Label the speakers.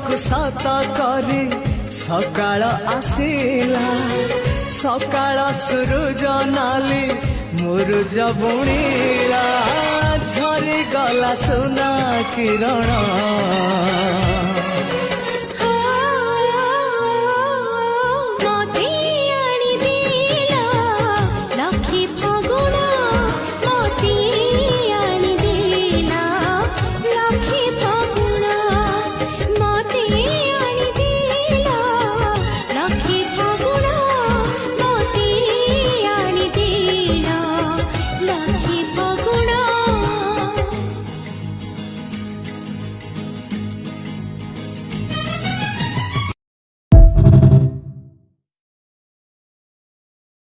Speaker 1: को सत करे सकाळ आसिला सकाळ सूरज नाली मुरुज बुणीला झरी गला सुना किरण